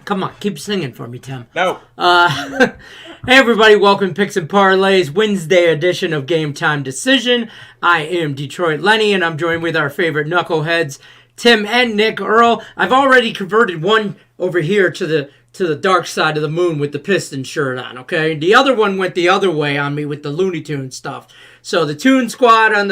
Come on, keep singing for me, Tim. No. Hey, everybody, welcome to Picks Parlays, Wednesday edition of Game Time Decision. I am Detroit Lenny, and I'm joined with our favorite knuckleheads, Tim and Nick Earl. I've already converted one over here to the dark side of the moon with the Piston shirt on, okay? The other one went the other way on me with the Looney Tunes stuff. So the Toon Squad on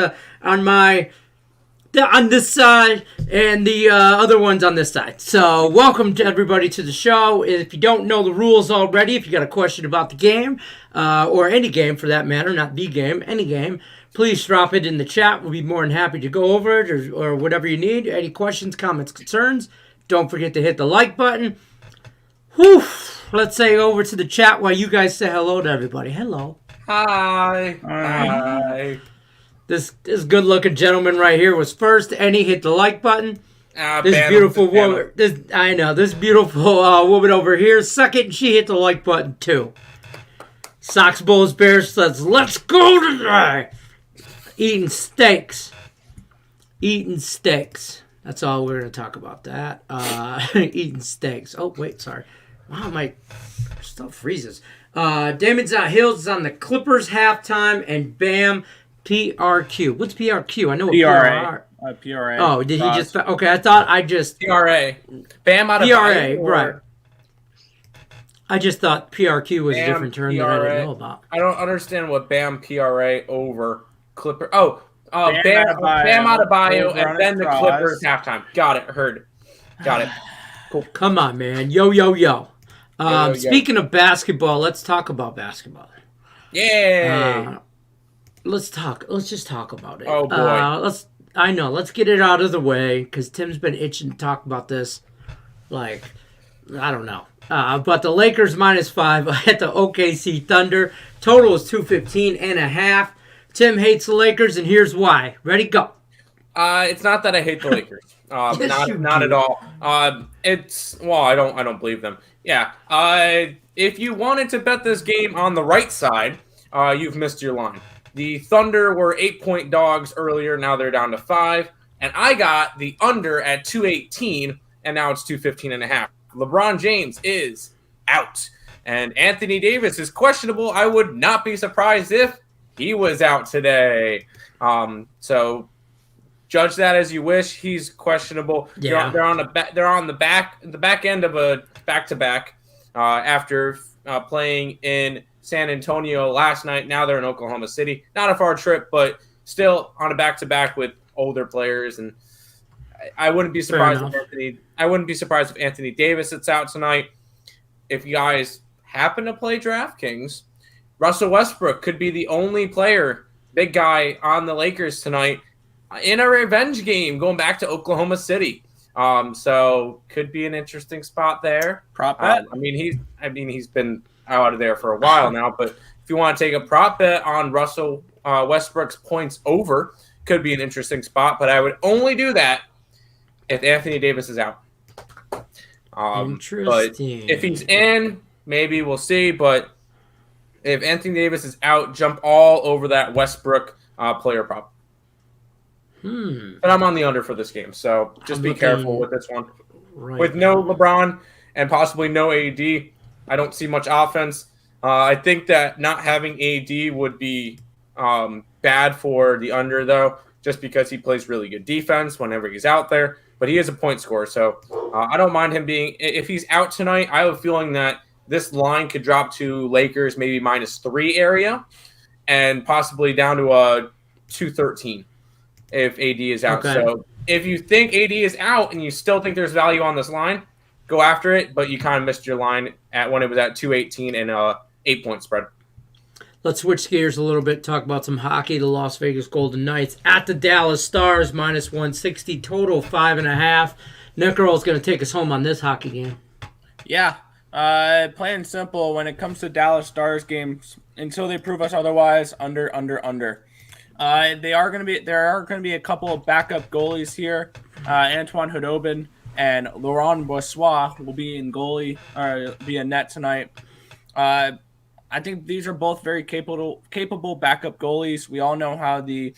this side, and the other one's on this side. So welcome to everybody to the show. If you don't know the rules already, if you got a question about the game, or any game for that matter, not the game, any game, please drop it in the chat. We'll be more than happy to go over it, or whatever you need. Any questions, comments, concerns, don't forget to hit the like button. Whew. Let's say over to the chat while you guys say hello to everybody. Hello. Hi. Hi. This good-looking gentleman right here was first, and he hit the like button. This beautiful woman, this beautiful woman over here, second, she hit the like button too. Sox Bulls Bears says, "Let's go today." Eating steaks. That's all we're gonna talk about. That eating steaks. Oh wait, sorry. Wow, my stuff freezes. Damon's Hills is on the Clippers halftime, and Bam. PRQ. What's PRQ? I know what PRA. PRA. Oh, did he just... Okay, I thought I just... PRA. Bam out of PRA, right. I just thought PRQ was a different term that I didn't know about. I don't understand what Bam PRA over Clipper... Bam out of bio, and then the Clippers halftime. Got it. Heard. Got it. Cool. Come on, man. Yo. Speaking of basketball, let's talk about basketball. Yay! Let's just talk about it. Oh boy. Let's get it out of the way because Tim's been itching to talk about this. Like, I don't know. But the Lakers -5 at the OKC Thunder. Total is 215.5. Tim hates the Lakers, and here's why. Ready? Go. It's not that I hate the Lakers. Not at all. I don't believe them. Yeah. If you wanted to bet this game on the right side, you've missed your line. The Thunder were 8-point dogs earlier. Now they're down to 5. And I got the under at 218, and now it's 215.5. LeBron James is out. And Anthony Davis is questionable. I would not be surprised if he was out today. So judge that as you wish. He's questionable. Yeah. They're on the back end of a back-to-back after playing in San Antonio last night. Now they're in Oklahoma City. Not a far trip, but still on a back-to-back with older players. And I wouldn't be surprised if Anthony Davis sits out tonight. If you guys happen to play DraftKings, Russell Westbrook could be the only player, big guy, on the Lakers tonight in a revenge game going back to Oklahoma City. So could be an interesting spot there. Prop bet. He's been out of there for a while now, but if you want to take a prop bet on Russell Westbrook's points over, could be an interesting spot, but I would only do that if Anthony Davis is out. Interesting. But if he's in, maybe we'll see, but if Anthony Davis is out, jump all over that Westbrook player prop. But I'm on the under for this game, so just be careful with this one. Right. With no LeBron and possibly no AD, I don't see much offense. I think that not having AD would be bad for the under, though, just because he plays really good defense whenever he's out there. But he is a point scorer, so I don't mind him being – if he's out tonight, I have a feeling that this line could drop to Lakers maybe -3 area and possibly down to a 213 if AD is out. Okay. So if you think AD is out and you still think there's value on this line, go after it, but you kind of missed your line when it was at 218 and a 8-point spread. Let's switch gears a little bit, talk about some hockey. The Las Vegas Golden Knights at the Dallas Stars, -160, total 5.5. Nick Earl's going to take us home on this hockey game. Yeah. Plain and simple, when it comes to Dallas Stars games, until they prove us otherwise, under. There are going to be a couple of backup goalies here. Antoine Hudobin and Laurent Brossoit will be in goalie or be in net tonight. I think these are both very capable backup goalies. We all know how the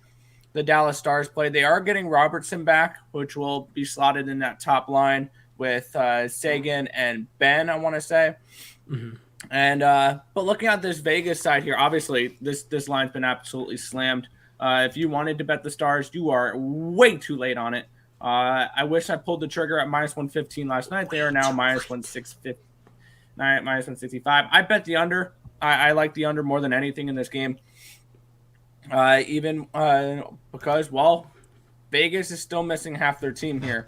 Dallas Stars play. They are getting Robertson back, which will be slotted in that top line. with Sagan and Ben, I want to say. Mm-hmm. And but looking at this Vegas side here, obviously this line's been absolutely slammed. If you wanted to bet the Stars, you are way too late on it. I wish I pulled the trigger at minus 115 last night. They are now minus 165. Minus 165. I bet the under. I like the under more than anything in this game. Even because, well, Vegas is still missing half their team here.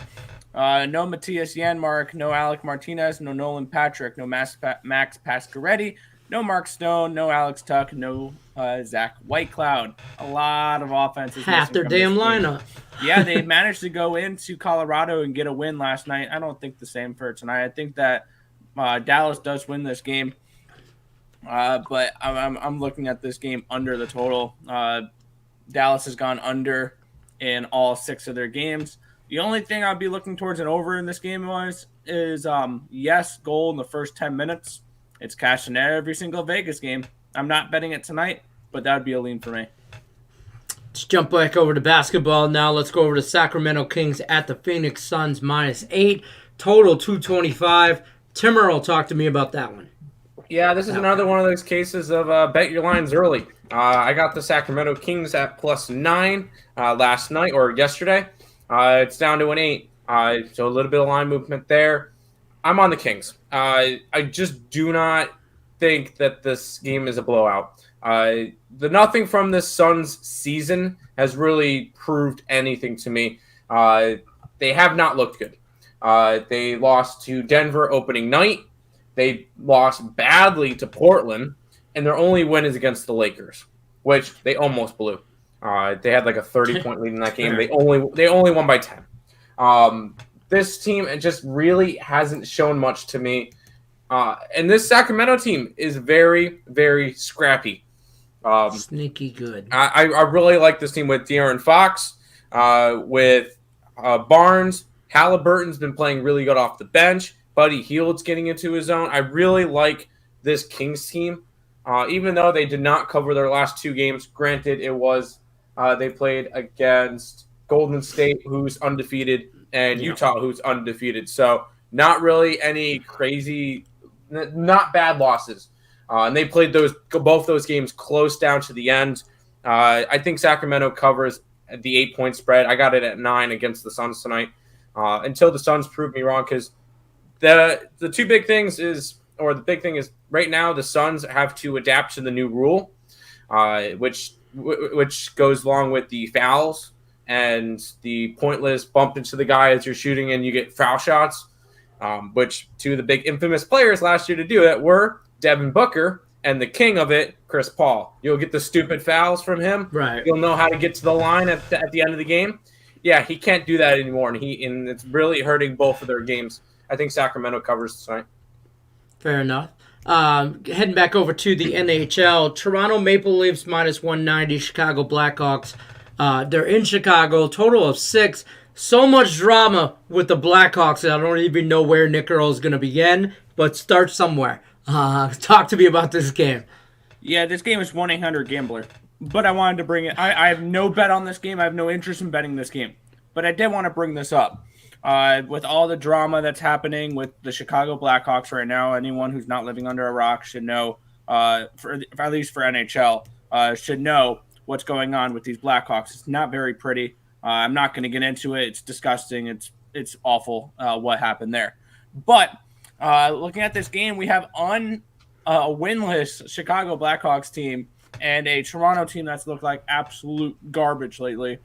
No Matthias Janmark, no Alec Martinez, no Nolan Patrick, no Max Pasquaretti, no Mark Stone, no Alex Tuck, no Zach Whitecloud. A lot of offenses. Half their damn lineup. Yeah, they managed to go into Colorado and get a win last night. I don't think the same for tonight. I think that Dallas does win this game. But I'm looking at this game under the total. Dallas has gone under in all 6 of their games. The only thing I'd be looking towards an over in this game is yes, goal in the first 10 minutes. It's cash in every single Vegas game. I'm not betting it tonight, but that would be a lean for me. Let's jump back over to basketball now. Let's go over to Sacramento Kings at the Phoenix Suns -8. Total 225. Tim Earl, talk to me about that one. Yeah, this is another one of those cases of bet your lines early. I got the Sacramento Kings at +9 last night or yesterday. It's down to an 8. So a little bit of line movement there. I'm on the Kings. I just do not think that this game is a blowout. The nothing from this Suns season has really proved anything to me. They have not looked good. They lost to Denver opening night. They lost badly to Portland, and their only win is against the Lakers, which they almost blew. They had like a 30-point lead in that game. They only won by 10. This team just really hasn't shown much to me. And this Sacramento team is very, very scrappy. Sneaky good. I really like this team with De'Aaron Fox, with Barnes. Halliburton's been playing really good off the bench. Buddy Hield's getting into his zone. I really like this Kings team, even though they did not cover their last 2 games. Granted, it was they played against Golden State, who's undefeated, and Utah, who's undefeated. So not really any crazy, not bad losses. And they played both those games close down to the end. I think Sacramento covers the 8-point spread. I got it at 9 against the Suns tonight. Until the Suns prove me wrong, because the big thing is right now the Suns have to adapt to the new rule, which goes along with the fouls and the pointless bump into the guy as you're shooting and you get foul shots, which 2 of the big infamous players last year to do it were Devin Booker and the king of it, Chris Paul. You'll get the stupid fouls from him. Right. You'll know how to get to the line at the end of the game. Yeah, he can't do that anymore, and it's really hurting both of their games. I think Sacramento covers tonight. Fair enough. Heading back over to the NHL, Toronto Maple Leafs -190, Chicago Blackhawks. They're in Chicago, total of 6. So much drama with the Blackhawks that I don't even know where Nick Earl is going to begin, but start somewhere. Talk to me about this game. Yeah, this game is 1-800-GAMBLER. But I wanted to bring it. I have no bet on this game. I have no interest in betting this game. But I did want to bring this up. With all the drama that's happening with the Chicago Blackhawks right now, anyone who's not living under a rock should know, at least for NHL, should know what's going on with these Blackhawks. It's not very pretty. I'm not going to get into it. It's disgusting. It's awful what happened there. But looking at this game, we have a winless Chicago Blackhawks team and a Toronto team that's looked like absolute garbage lately.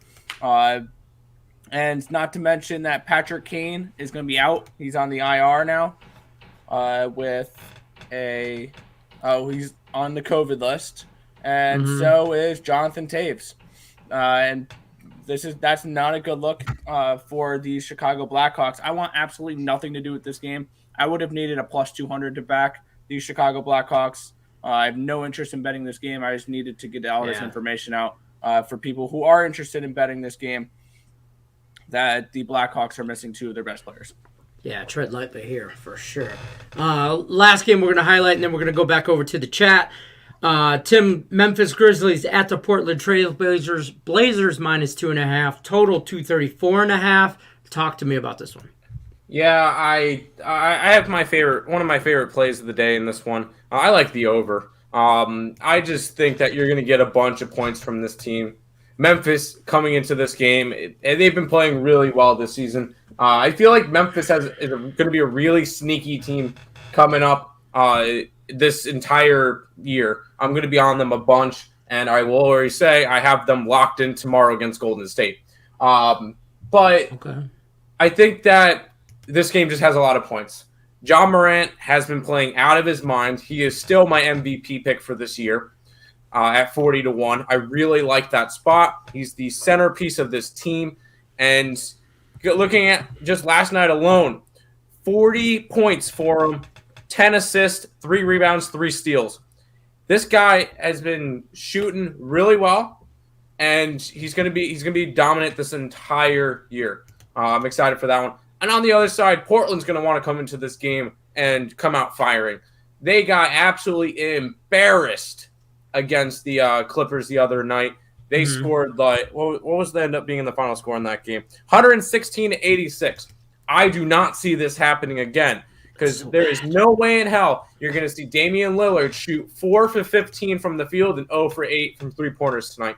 And not to mention that Patrick Kane is going to be out. He's on the IR now he's on the COVID list. And so is Jonathan Taves. And that's not a good look for the Chicago Blackhawks. I want absolutely nothing to do with this game. I would have needed a +200 to back the Chicago Blackhawks. I have no interest in betting this game. I just needed to get all this information out for people who are interested in betting this game, that the Blackhawks are missing 2 of their best players. Yeah, tread lightly here for sure. Last game we're going to highlight, and then we're going to go back over to the chat. Tim, Memphis Grizzlies at the Portland Trail Blazers. Blazers -2.5. Total 234.5. Talk to me about this one. Yeah, I have one of my favorite plays of the day in this one. I like the over. I just think that you're going to get a bunch of points from this team. Memphis coming into this game, they've been playing really well this season. I feel like Memphis is going to be a really sneaky team coming up this entire year. I'm going to be on them a bunch, and I will already say I have them locked in tomorrow against Golden State. But Okay. I think that this game just has a lot of points. John Morant has been playing out of his mind. He is still my MVP pick for this year at 40-1. I really like that spot. He's the centerpiece of this team. And looking at just last night alone, 40 points for him, 10 assists, 3 rebounds, 3 steals. This guy has been shooting really well, and he's going to be dominant this entire year. I'm excited for that one. And on the other side, Portland's going to want to come into this game and come out firing. They got absolutely embarrassed against the Clippers the other night. They scored what was the end up being in the final score in that game? 116-86. I do not see this happening again because there is no way in hell you're going to see Damian Lillard shoot 4 for 15 from the field and 0 for 8 from 3-pointers tonight.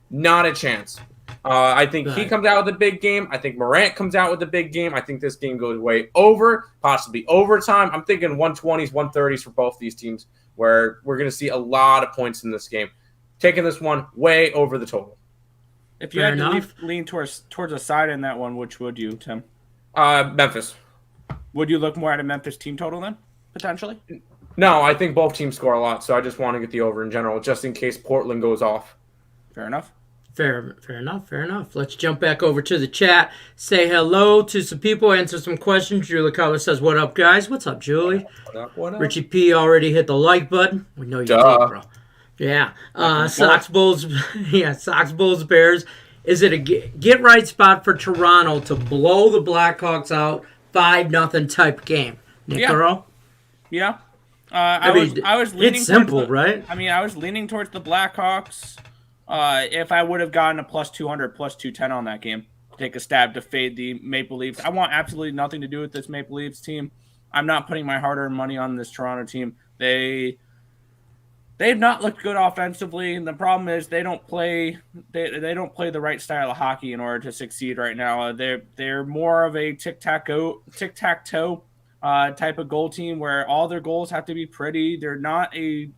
Not a chance. I think he comes out with a big game. I think Morant comes out with a big game. I think this game goes way over, possibly overtime. I'm thinking 120s, 130s for both these teams, where we're going to see a lot of points in this game. Taking this one way over the total. If you had to lean towards a side in that one, which would you, Tim? Memphis. Would you look more at a Memphis team total then, potentially? No, I think both teams score a lot, so I just want to get the over in general, just in case Portland goes off. Fair enough. Fair enough. Let's jump back over to the chat. Say hello to some people, answer some questions. Julie Collar says, "What up, guys?" What's up, Julie? What up? Richie P already hit the like button. We know you did, bro. Yeah. Sox Bulls. Yeah, Sox Bulls Bears. Is it a get right spot for Toronto to blow the Blackhawks out 5-0 type game? Nick Yeah. I was leaning. It's simple, right? I mean, I was leaning towards the Blackhawks. If I would have gotten a plus 200, plus 210 on that game, take a stab to fade the Maple Leafs. I want absolutely nothing to do with this Maple Leafs team. I'm not putting my hard-earned money on this Toronto team. They've not looked good offensively, and the problem is they don't play the right style of hockey in order to succeed right now. They're more of a tic-tac-toe type of goal team where all their goals have to be pretty. They're not a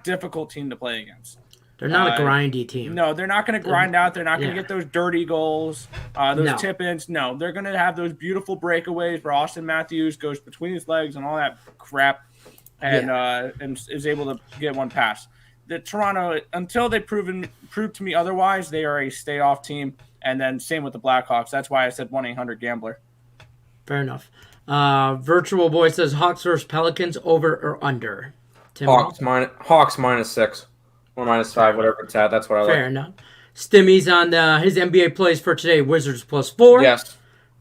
difficult team to play against. They're not a grindy team. No, they're not going to grind out. They're not going to get those dirty goals, those tip-ins. No, they're going to have those beautiful breakaways where Austin Matthews goes between his legs and all that crap and is able to get one pass. The Toronto, until they prove to me otherwise, they are a stay-off team. And then same with the Blackhawks. That's why I said 1-800-GAMBLER. Fair enough. Virtual Boy says Hawks versus Pelicans, over or under? Tim Hawks -6 or -5, whatever it's at. That's what I like. Fair enough. Stimmy's on his NBA plays for today. Wizards +4. Yes.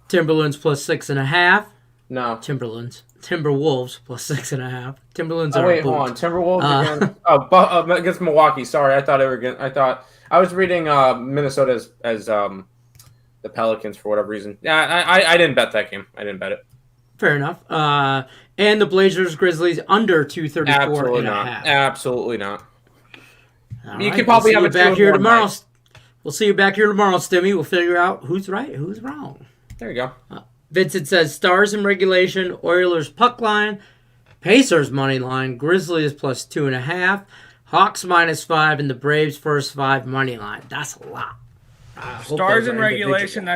Timberlands +6.5. No. Timberwolves +6.5. Timberlands are wait, hold on. Timberwolves against against Milwaukee. Sorry, I thought I was reading Minnesota as the Pelicans for whatever reason. Yeah, I didn't bet that game. I didn't bet it. Fair enough. And the Blazers Grizzlies under 234.5. Absolutely not. You could probably have it back here tomorrow. We'll see you back here tomorrow, Stimmy. We'll figure out who's right, who's wrong. There you go. Vincent says Stars in regulation, Oilers puck line, Pacers money line, Grizzlies +2.5, Hawks -5, and the Braves first 5 money line. That's a lot. Stars in regulation.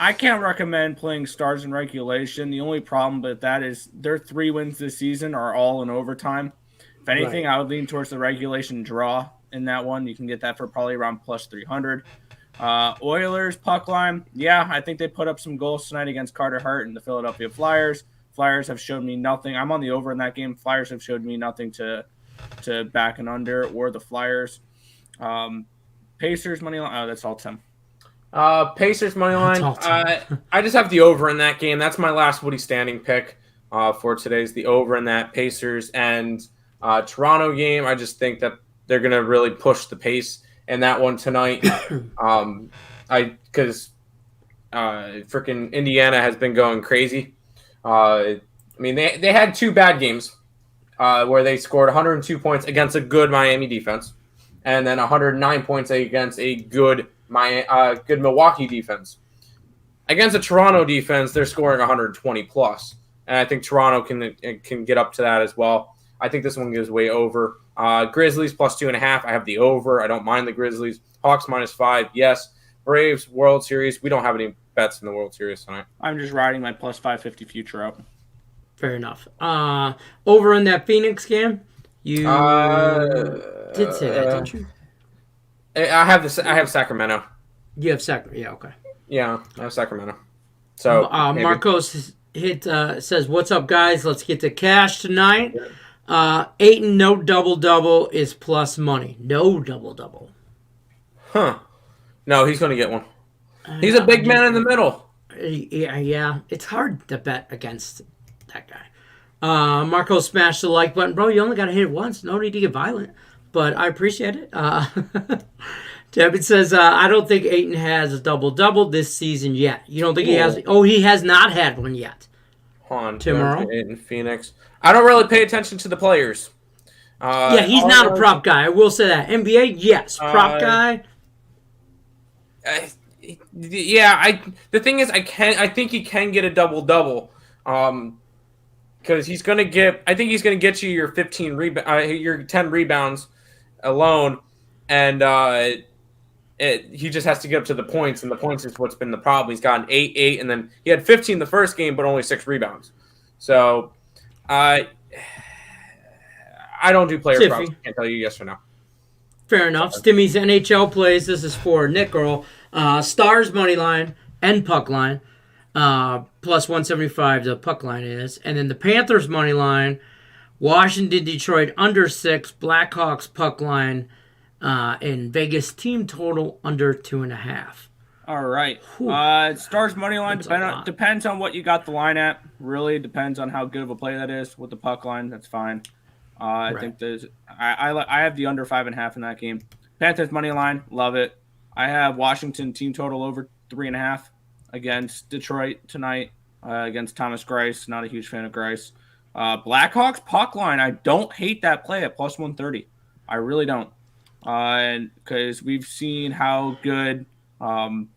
I can't recommend playing Stars in regulation. The only problem with that is their 3 wins this season are all in overtime. If anything, I would lean towards the regulation draw in that one. You can get that for probably around +300. Oilers puck line. Yeah, I think they put up some goals tonight against Carter Hart and the Philadelphia Flyers. Flyers have showed me nothing. I'm on the over in that game. Flyers have showed me nothing to back and under or the Flyers. Pacers money line. Oh, that's all Tim. Pacers money line. I just have the over in that game. That's my last Woodie standing pick for today's the over in that Pacers and Toronto game. I just think that they're going to really push the pace in that one tonight. Because freaking Indiana has been going crazy. I mean, they had 2 bad games where they scored 102 points against a good Miami defense, and then 109 points against a good Milwaukee defense. Against a Toronto defense, they're scoring 120 plus, and I think Toronto can get up to that as well. I think this one goes way over. Grizzlies plus 2.5. I have the over. I don't mind the Grizzlies. Hawks -5. Yes. Braves World Series. We don't have any bets in the World Series tonight. I'm just riding my plus 550 future out. Fair enough. Over in that Phoenix game, you did say that, didn't you? I have this. I have Sacramento. You have Sacramento. Yeah, okay. Yeah, I have Sacramento. So Marcos says, "What's up, guys? Let's get to cash tonight." Ayton, no double is plus money. No double. Huh? No, he's going to get one. He's a big man in the middle. Yeah. It's hard to bet against that guy. Marco smashed the like button. Bro, you only got to hit it once. No need to get violent. But I appreciate it. David says, I don't think Ayton has a double-double this season yet. You don't think he has? Oh, he has not had one yet. Tomorrow? Ayton, Phoenix. I don't really pay attention to the players. Yeah, he's not a prop guy. I will say that. NBA, yes. Prop guy. The thing is, I think he can get a double-double. Because he's going to get, I think he's going to get you your 15 your 10 rebounds alone, and he just has to get up to the points, and the points is what's been the problem. He's gotten 8, and then he had 15 the first game, but only 6 rebounds. So, I don't do player props. I can't tell you yes or no. Fair enough. Stimmy's NHL plays. This is for Nick Earl. Stars money line and puck line. Plus 175 the puck line is. And then the Panthers money line, Washington, Detroit under 6, Blackhawks puck line, and Vegas team total under 2.5. All right. Stars money line depends on what you got the line at. Really depends on how good of a play that is. With the puck line, that's fine. I think I have the under 5.5 in that game. Panthers money line, love it. I have Washington team total over 3.5 against Detroit tonight. Against Thomas Greiss, not a huge fan of Greiss. Blackhawks puck line, I don't hate that play at plus 130. I really don't, because we've seen how good Toronto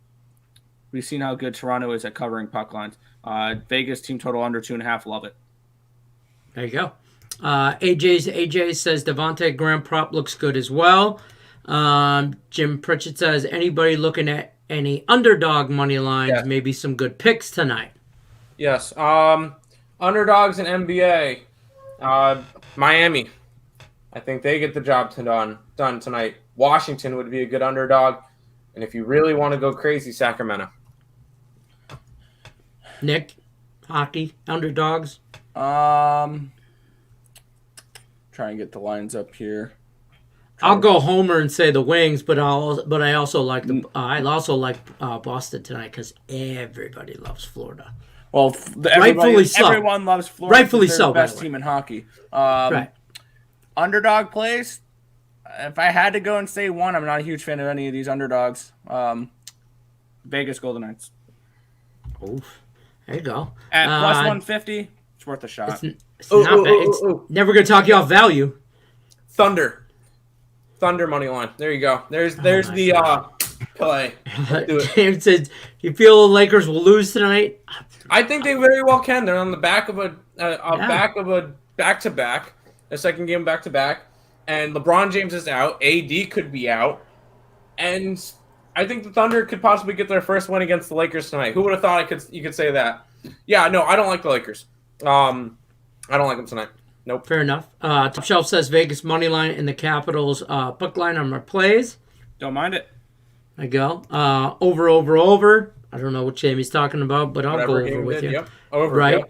is at covering puck lines. Vegas team total under 2.5, love it. There you go. AJ says Devontae Graham prop looks good as well. Jim Pritchett says anybody looking at any underdog money lines, maybe some good picks tonight. Yes. Underdogs in NBA. Miami. I think they get the job done tonight. Washington would be a good underdog. And if you really want to go crazy, Sacramento. Nick, hockey, underdogs. Try and get the lines up here. I'll go homer and say the Wings, but I also like Boston tonight because everybody loves Florida. Well, rightfully so. Everyone loves Florida. Rightfully so. The best team in hockey. Right. Underdog plays. If I had to go and say one, I'm not a huge fan of any of these underdogs. Vegas Golden Knights. Oof. There you go. At plus 150, it's worth a shot. It's not bad. It's never going to talk you off value. Thunder money line. There you go. There's the play. Do it. James said, "You feel the Lakers will lose tonight?" I think they very well can. They're on the back of a back-to-back, a second game back-to-back, and LeBron James is out. AD could be out, and I think the Thunder could possibly get their first win against the Lakers tonight. Who would have thought you could say that? Yeah, no, I don't like the Lakers. I don't like them tonight. Nope. Fair enough. Top Shelf says Vegas money line and the Capitals book line on my plays. Don't mind it. I go. Over. I don't know what Jamie's talking about, but I'll go over with you. Yep. Over. Right. Yep.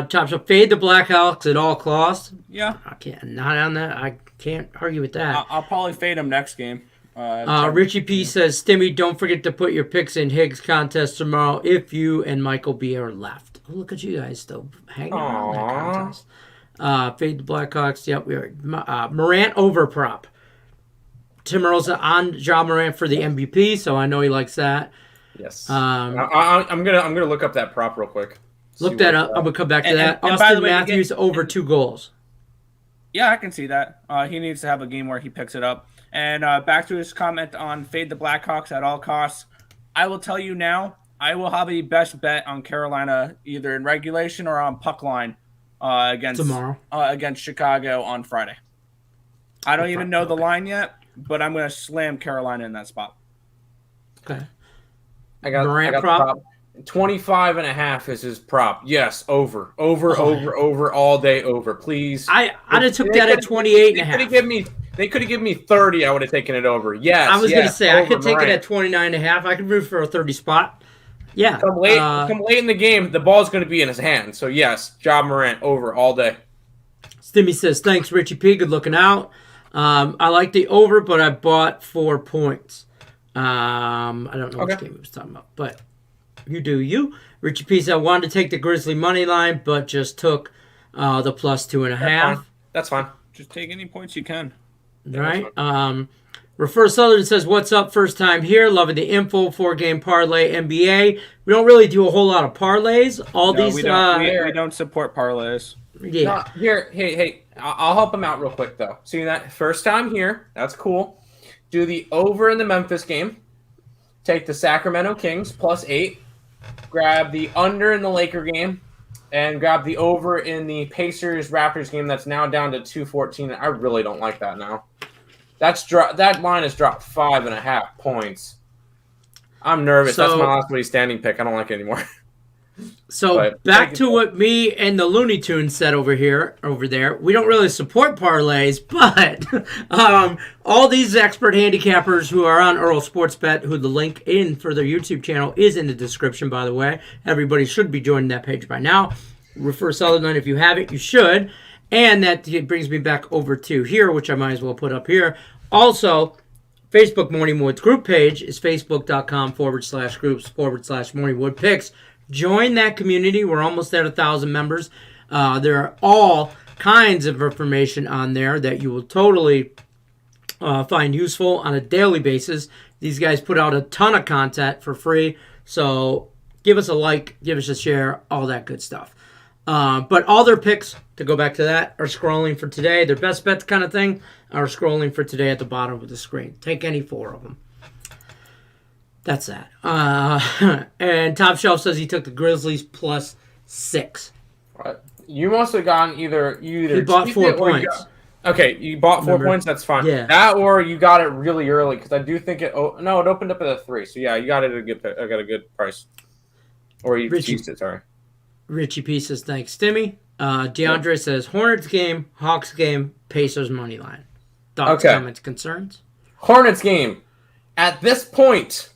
Top Shelf fade the Blackhawks at all costs. Yeah. I can't. Not on that. I can't argue with that. I'll probably fade them next game. Richie P says, Stimmy, don't forget to put your picks in Higgs contest tomorrow if you and Michael B are left. Oh, look at you guys still hanging around that contest. Fade the Blackhawks. Yep, we are. Morant over prop. Tim Rosa on Ja Morant for the MVP, so I know he likes that. Yes. Um, I'm gonna look up that prop real quick. Look that up. I'm gonna come back to that. And by Austin the way, Matthews over 2 goals. Yeah, I can see that. He needs to have a game where he picks it up. And back to his comment on fade the Blackhawks at all costs. I will tell you now, I will have a best bet on Carolina either in regulation or on puck line against Chicago on Friday. I don't even know the line yet, but I'm going to slam Carolina in that spot. Okay. I got prop. 25.5 is his prop. Yes, over all day over. Please. I'd have took that at 28.5. They could have given me 30. I would have taken it over. Yes. I was going to say I could take Morant. it at 29.5. I could root for a 30 spot. Yeah. Come late in the game, the ball's going to be in his hand. So yes, Ja Morant over all day. Stimmy says, thanks, Richie P. Good looking out. I like the over, but I bought 4 points. I don't know which game he was talking about, but you do you. Richie P. said, I wanted to take the Grizzly money line, but just took the plus 2.5. That's fine. Just take any points you can. Right. Refer Southern says, what's up? First time here. Loving the info. 4-game parlay NBA. We don't really do a whole lot of parlays. We don't support parlays. Yeah. No, here, hey, I'll help him out real quick though. See that first time here? That's cool. Do the over in the Memphis game. Take the Sacramento Kings plus 8. Grab the under in the Laker game. And grab the over in the Pacers-Raptors game that's now down to 214. I really don't like that now. That line has dropped 5.5 points. I'm nervous. That's my last place standing pick. I don't like it anymore. So back to what me and the Looney Tunes said over there. We don't really support parlays, but all these expert handicappers who are on Earl Sportsbet, who the link in for their YouTube channel is in the description, by the way. Everybody should be joining that page by now. Refer Sutherland if you have it, you should. And that brings me back over to here, which I might as well put up here. Also, Facebook Morning Wood's group page is facebook.com/groups/Morning Wood Picks. Join that community. We're almost at 1,000 members. There are all kinds of information on there that you will totally find useful on a daily basis. These guys put out a ton of content for free. So give us a like, give us a share, all that good stuff. But all their picks, to go back to that, are scrolling for today. Their best bets kind of thing are scrolling for today at the bottom of the screen. Take any 4 of them. That's that. And Top Shelf says he took the Grizzlies plus 6. Right. You must have gone either He bought 4 points. You bought 4 points. That's fine. Yeah. That or you got it really early because I do think it. Oh no, it opened up at a 3. So yeah, you got it at a good. I got a good price. Or you cheesed it. Sorry. Richie P says thanks, Timmy. DeAndre says Hornets game, Hawks game, Pacers money line. Thoughts, comments, concerns? Hornets game. At this point,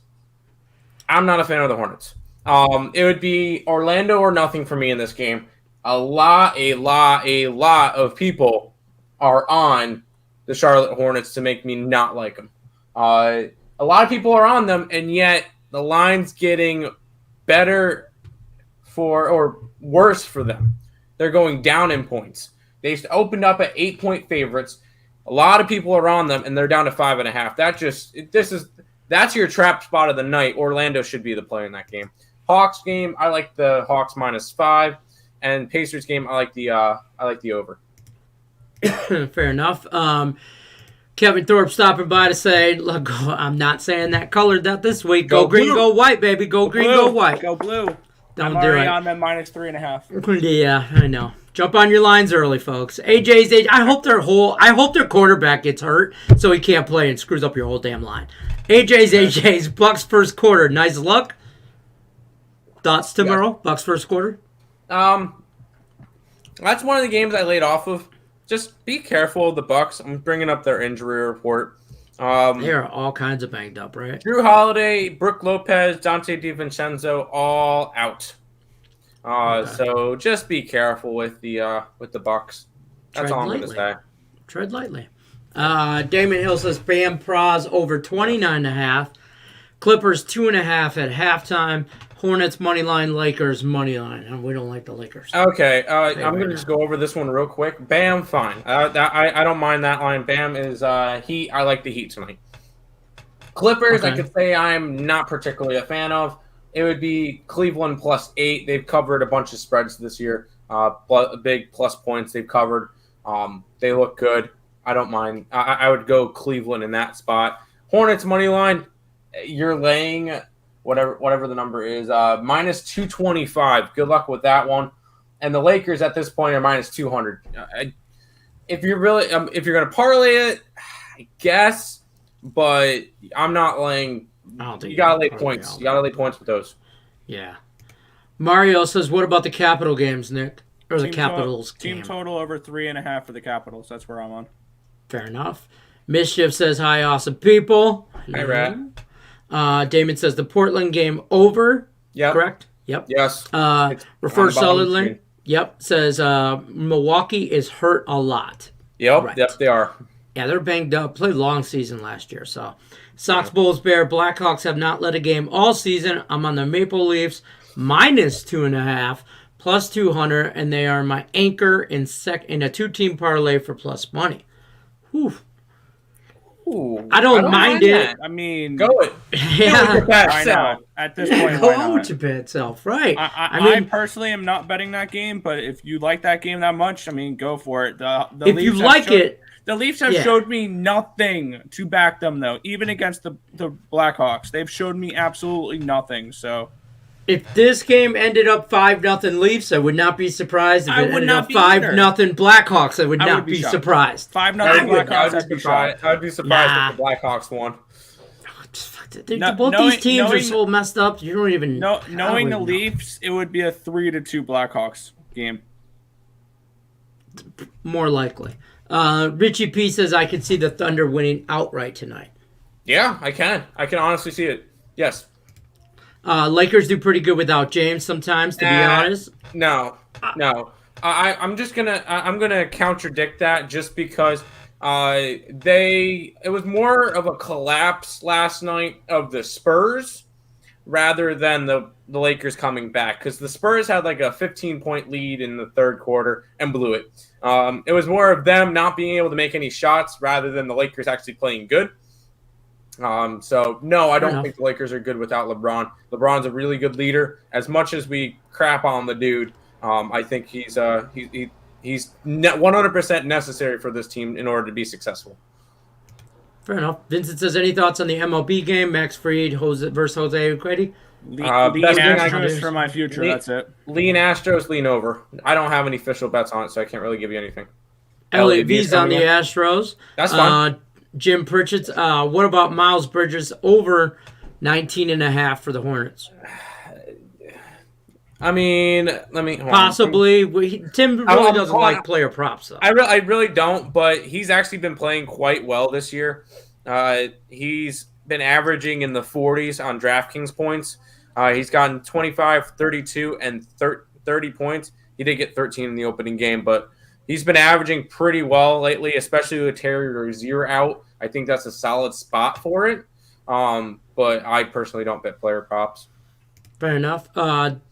I'm not a fan of the Hornets. It would be Orlando or nothing for me in this game. A lot of people are on the Charlotte Hornets to make me not like them. A lot of people are on them, and yet the line's getting better or worse for them. They're going down in points. They opened up at 8-point favorites. A lot of people are on them, and they're down to 5.5. That's your trap spot of the night. Orlando should be the play in that game. Hawks game, I like the Hawks -5, and Pacers game, I like the over. Fair enough. Kevin Thorpe stopping by to say, look, I'm not saying that colored that this week. Go green, blue. go white, baby. Go green, blue. go white. Go blue. Don't I'm do already it. on them -3.5. Yeah, I know. Jump on your lines early, folks. AJ's age. I hope their quarterback gets hurt so he can't play and screws up your whole damn line. AJ's Bucks first quarter. Nice luck. Thoughts tomorrow? Yeah. Bucks first quarter. That's one of the games I laid off of. Just be careful of the Bucks. I'm bringing up their injury report. They are all kinds of banged up, right? Drew Holiday, Brooke Lopez, Dante DiVincenzo, all out. Okay. So just be careful with the Bucks. That's all I'm going to say. Tread lightly. Damon Hill says Bam Praz over 29.5. Clippers 2.5 at halftime. Hornets money line, Lakers money line. And we don't like the Lakers. Okay, I'm going to just go over this one real quick. Bam, fine. I don't mind that line. Bam is Heat. I like the Heat tonight. Clippers, Okay. I could say I'm not particularly a fan of. It would be Cleveland +8. They've covered a bunch of spreads this year. Big plus points they've covered. They look good. I don't mind. I would go Cleveland in that spot. Hornets money line. You're laying whatever the number is, -225. Good luck with that one. And the Lakers at this point are -200. If you're going to parlay it, I guess, but I'm not laying. I don't think You gotta lay points. You gotta lay points with those. Yeah. Mario says, "What about the Capital games, Nick? Or the Team Capitals Team game?" total over 3.5 for the Capitals. That's where I'm on. Fair enough. Mischief says, "Hi, awesome people." Hey, Rat. Damon says, "The Portland game over." Yep. Correct. Yep. Yes. Refer on the bottom solidly. screen. Yep. Says Milwaukee is hurt a lot. Yep. Right. Yep. They are. Yeah, they're banged up. Played long season last year. So, Sox, Bulls, Bear, Blackhawks have not led a game all season. I'm on the Maple Leafs -2.5, +200, and they are my anchor in a 2-team parlay for plus money. Whew. Ooh, I don't mind it. that. I mean, Go it. Yeah. Your best I self. know. At this point, why Go not? with your bad self, right? I personally am not betting that game, but if you like that game that much, I mean, go for it. The if Leafs you have like showed- it, The Leafs have Yeah. showed me nothing to back them, though. Even against the Blackhawks, they've showed me absolutely nothing. So if this game ended up 5-0 Leafs, I would not be surprised. If I it would ended not up be 5-0 Blackhawks, I would I not would be be shocked. surprised. 5-0 I would Blackhawks, be I'd be shocked. surprised. I would be surprised Nah. if the Blackhawks won. Both knowing- these teams are knowing- so messed up. You don't even Knowing I the don't know. Leafs, it would be a 3-2 Blackhawks game. More likely. Richie P says I could see the Thunder winning outright tonight. Yeah, I can. I can honestly see it. Yes. Lakers do pretty good without James sometimes, to be honest. No. I'm gonna contradict that just because it was more of a collapse last night of the Spurs rather than the Lakers coming back, because the Spurs had like a 15-point lead in the third quarter and blew it. It was more of them not being able to make any shots rather than the Lakers actually playing good. So no, I don't think the Lakers are good without LeBron. LeBron's a really good leader. As much as we crap on the dude, I think he's 100% necessary for this team in order to be successful. Fair enough. Vincent says, any thoughts on the MLB game? Max Fried versus Jose Urquidy? Lean best thing I can Astros do- for my future. That's it. Lean Astros, lean over. I don't have any official bets on it, so I can't really give you anything. Elliot V's V's on the coming in. Astros. That's fine. Jim Pritchett's. What about Miles Bridges over 19.5 for the Hornets? I mean, let me hold on. Possibly. Tim really I'm- doesn't hold on. like player props, though. I really don't, but he's actually been playing quite well this year. He's been averaging in the 40s on DraftKings points. He's gotten 25, 32, and 30 points. He did get 13 in the opening game, but he's been averaging pretty well lately, especially with Terry Rozier out. I think that's a solid spot for it. But I personally don't bet player props. Fair enough.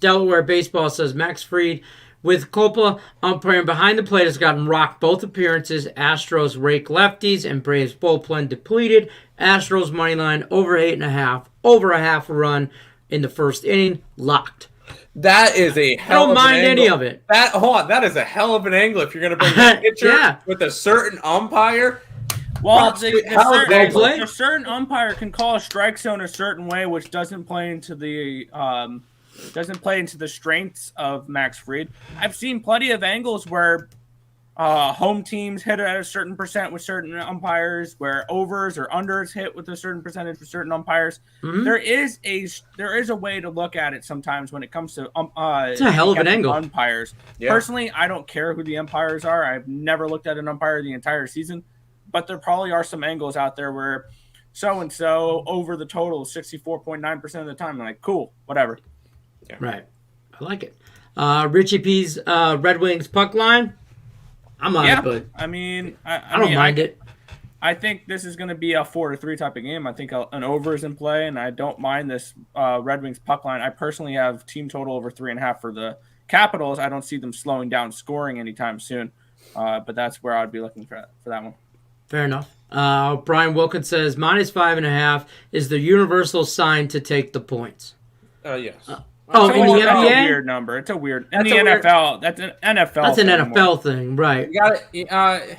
Delaware Baseball says Max Fried with Coppola umpiring behind the plate has gotten rocked both appearances. Astros rake lefties and Braves bullpen depleted. Astros money line over 8.5, over a half a run in the first inning, locked. That is a hell don't of an mind angle. any of it. That is a hell of an angle if you're going to bring a pitcher Yeah. with a certain umpire. Well, play. a certain umpire can call a strike zone a certain way, which doesn't play into the strengths of Max Fried. I've seen plenty of angles where home teams hit at a certain percent with certain umpires, where overs or unders hit with a certain percentage with certain umpires. Mhm. There is a way to look at it sometimes when it comes to It's a hell of an angle. umpires. Yeah. Personally, I don't care who the umpires are. I've never looked at an umpire the entire season. But there probably are some angles out there where so-and-so over the total 64.9% of the time. I'm like, cool, whatever. Yeah. Right. I like it. Richie P's Red Wings puck line. I'm on it, but I mean, I don't mind it. I think this is going to be a 4-3 type of game. I think an over is in play, and I don't mind this Red Wings puck line. I personally have team total over 3.5 for the Capitals. I don't see them slowing down scoring anytime soon, but that's where I'd be looking for that one. Fair enough. Brian Wilkins says -5.5 is the universal sign to take the points. Yes. In the That's a NBA? weird number. It's a weird. In That's the a weird- NFL, that's an NFL. That's an thing NFL more. thing, right? You got it.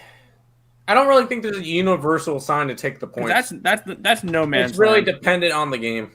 I don't really think there's a universal sign to take the points. That's no man's It's really land. dependent on the game.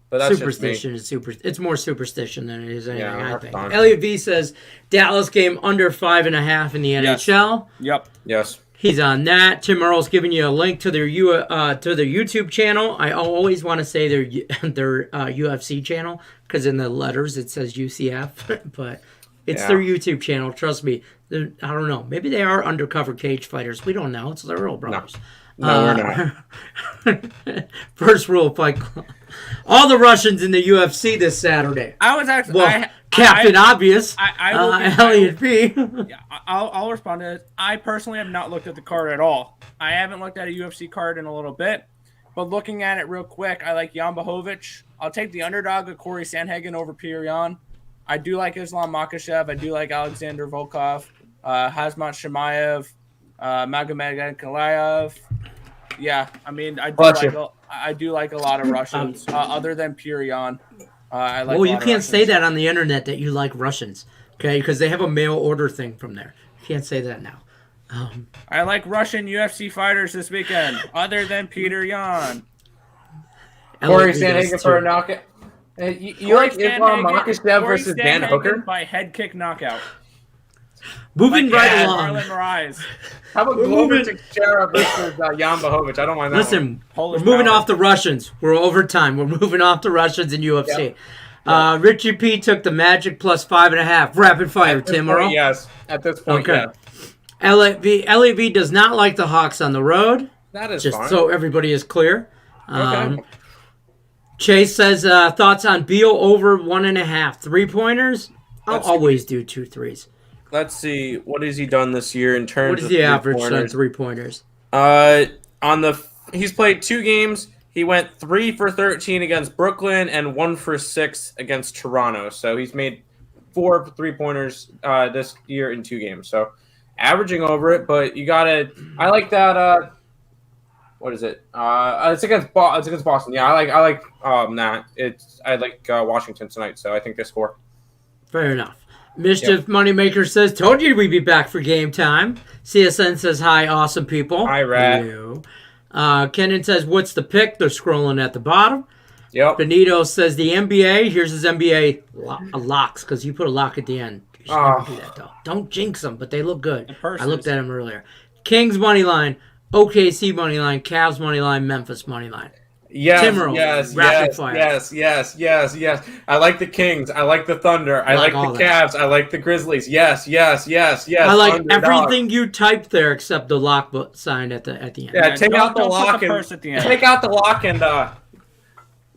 But that's Superstition is It's more superstition than it is anything. Yeah, I think. fine. Elliot V says Dallas game under 5.5 in the NHL. Yep. just me. Yes. He's on that. Tim Earl's giving you a link to their YouTube channel. I always want to say their UFC channel because in the letters it says UCF, but it's their YouTube channel. Trust me. I don't know. Maybe they are undercover cage fighters. We don't know. It's the Earl brothers. No, we're not. First rule of Fight Club. All the Russians in the UFC this Saturday. I was actually. Well, Captain Obvious. I will be, Elliot B. Yeah, I'll respond to this. I personally have not looked at the card at all. I haven't looked at a UFC card in a little bit, but looking at it real quick, I like Jan Blachowicz. I'll take the underdog of Corey Sandhagen over Piryan. I do like Islam Makhachev. I do like Alexander Volkov, Hazmat Shemaev, Magomed Ankalaev. Yeah, I mean, I do like a lot of Russians other than Piryan. I like. Well, you can't say that on the internet that you like Russians, okay? Because they have a mail order thing from there. You can't say that now. I like Russian UFC fighters this weekend, other than Peter Yan. Corey Sandhagen for a knockout. You like Islam Makhachev versus Dan Hooker? By head kick knockout. Moving right along. Marlon Moraes. How about Glover Teixeira versus Jan Blachowicz? I don't mind that. Listen, Polish we're moving power. off the Russians. We're over time. We're moving off the Russians in UFC. Richie P took the Magic plus 5.5. Rapid fire, Tim Earl. Yes, at this point, Okay. yeah. Elliot V does not like the Hawks on the road. That is Just fine. so everybody is clear. Okay. Chase says thoughts on Beal over 1.5 3-pointers. I'll Let's- always do 2 threes. Let's see. What has he done this year in terms What is of the average on three-pointers? 3-pointers? He's played 2 games. He went 3 for 13 against Brooklyn and 1 for 6 against Toronto. So he's made 4 3-pointers this year in 2 games. So averaging over it, but you gotta. I like that. What is it? It's against Boston. Yeah, I like that. I like Washington tonight. So I think they score. Fair enough. Mischief Moneymaker says, told you we'd be back for game time. CSN says, hi, awesome people. Hi, Rat. Hello. Kenan says, what's the pick? They're scrolling at the bottom. Yep. Benito says, the NBA. Here's his NBA locks, because you put a lock at the end. You should never do that, though. Don't jinx them, but they look good. I looked at them earlier. Kings money line, OKC money line, Cavs money line, Memphis money line. Yes, Tim Earl, rapid fire. yes. I like the Kings. I like the Thunder. I like the Cavs. I like the Grizzlies. Yes. I like Underdog. everything you typed there except the lock sign at the end. Yeah, take out the don't put lock the and purse at the end. take out the lock and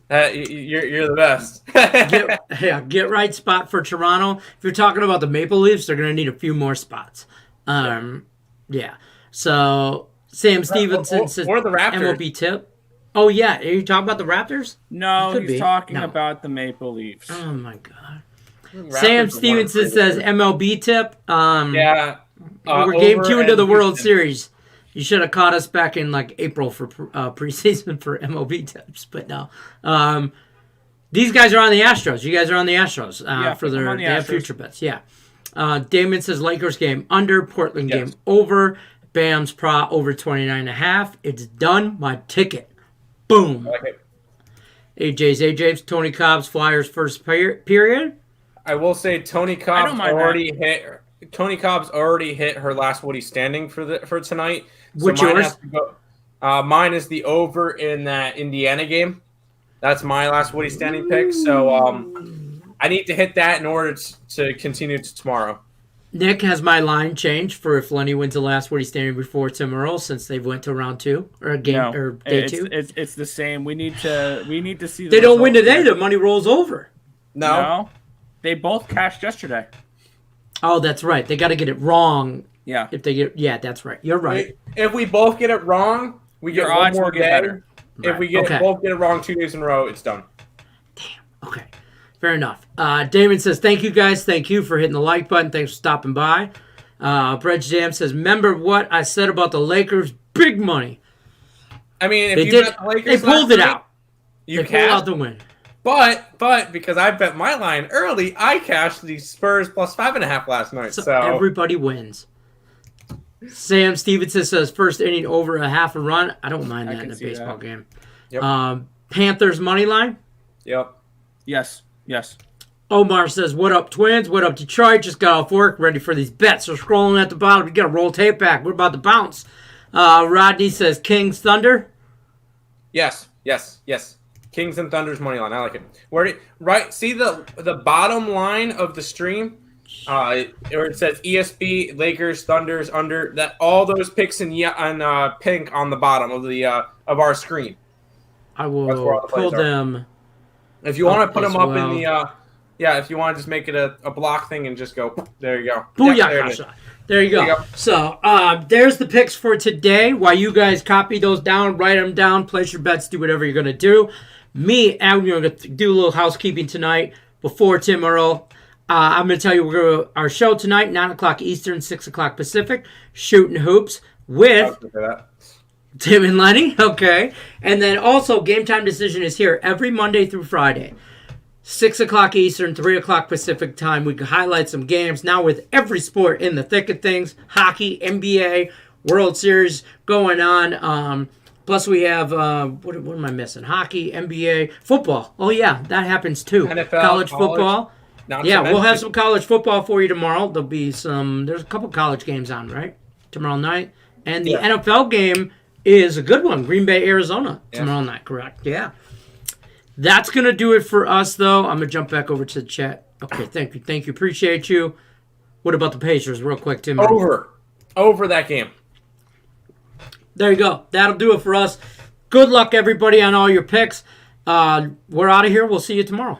you're the best. Get right spot for Toronto. If you're talking about the Maple Leafs, they're gonna need a few more spots. Yeah. So Sam Stevenson says or the Raptors. MLB tip. Oh yeah, are you talking about the Raptors? No, Could he's be. talking No. about the Maple Leafs. Oh my god. Raptors Sam have Stevenson won a says pretty MLB tip. Yeah. We're game over 2 into and the World Houston. Series. You should have caught us back in like April for preseason for MLB tips, but no. These guys are on the Astros. You guys are on the Astros for I'm their on the they have Astros. future bets. Yeah. Damon says Lakers game under, Portland Yes. game over, Bam's Pro over 29.5. It's done. My ticket. Boom. I like it. AJ's Tony Cobb's Flyers first period. I will say Tony don't Cobb's mind already hit her last Woodie standing for tonight. What's mine yours? has to go- mine is the over in that Indiana game. That's my last Woodie standing pick. So I need to hit that in order to continue to tomorrow. Nick has my line changed for if Lenny wins the last Woodie standing before Tim Earl since they went to round 2 or day 2. It's the same. We need to see. They don't win today. The money rolls over. No. They both cashed yesterday. Oh, that's right. They got to get it wrong. Yeah. If they get, yeah, that's right. You're right. If we both get it wrong, we get Your one odds more will get day. better. If we both get it wrong 2 days in a row, it's done. Okay. Fair enough. Damon says, thank you guys. Thank you for hitting the like button. Thanks for stopping by. Brett Jam says, remember what I said about the Lakers big money. I mean, if They you did. bet the Lakers They pulled last it night, out. You They pulled out cashed. the win. But because I bet my line early, I cashed the Spurs plus 5.5 last night. So So everybody wins. Sam Stevenson says first inning over a half a run. I don't mind I that can in a see baseball that. game. Yep. Panthers money line. Yep. Yes. Omar says, what up, Twins? What up, Detroit? Just got off work, ready for these bets. So scrolling at the bottom, we got to roll tape back. We're about to bounce. Rodney says, Kings Thunder. Yes. Kings and Thunder's money line. I like it. Right? See the bottom line of the stream, where it says ESB, Lakers, Thunders, under that. All those picks in pink on the bottom of the of our screen. I That's where will all the plays pull are. them. If you want to put as them up well. in the if you want to just make it a block thing and just go, there you go. Booyah, Yeah, there it is. Kasha. There you go. There you go. So there's the picks for today. While you guys copy those down, write them down, place your bets, do whatever you're going to do. I'm going to do a little housekeeping tonight before Tim Earl. I'm going to tell you our show tonight, 9 o'clock Eastern, 6 o'clock Pacific, Shooting Hoops I with was gonna say that. Tim and Lenny. Okay. And then also Game Time Decision is here every Monday through Friday. 6 o'clock Eastern, 3 o'clock Pacific time. We can highlight some games now with every sport in the thick of things. Hockey, NBA, World Series going on. Plus we have, what am I missing? Hockey, NBA, football. Oh, yeah, that happens too. NFL, college football. Not Yeah, to we'll have mention- some college football for you tomorrow. There's a couple college games on, right? Tomorrow night. And the NFL game is a good one. Green Bay, Arizona tomorrow night, correct? Yeah. That's going to do it for us, though. I'm going to jump back over to the chat. Okay, thank you. Appreciate you. What about the Pacers, real quick, Tim? Over that game. There you go. That'll do it for us. Good luck, everybody, on all your picks. We're out of here. We'll see you tomorrow.